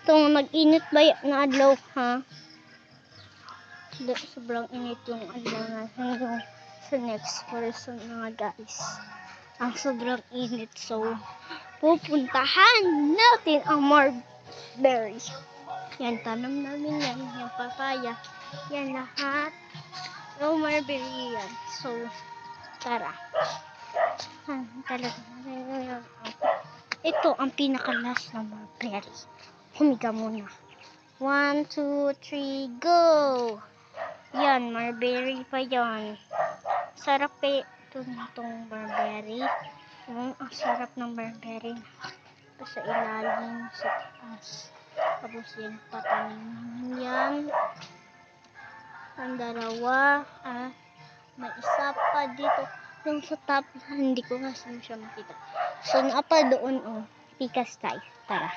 Itong nag-init ba na adlaw, ha? Sobrang init yung adlaw natin yung sa next person mga guys. Ang sobrang init. So, pupuntahan natin ang mulberry. Yan, tanam namin yan. Yung papaya. Yan lahat. Yung mulberry yan. So, tara. Talaga. Ito ang pinaka-last na mulberry. Humiga muna. 1, 2, 3, go! Yan, mulberry pa yan. Sarap eh. Itong mulberry. Ang sarap ng mulberry. Sa ilalim, sa taas. Tapos yan, patanim yan. Ang dalawa. May isa pa dito. Yung sa top, hindi ko kasi siya makita. So, naapa doon, pikas tayo. Tara.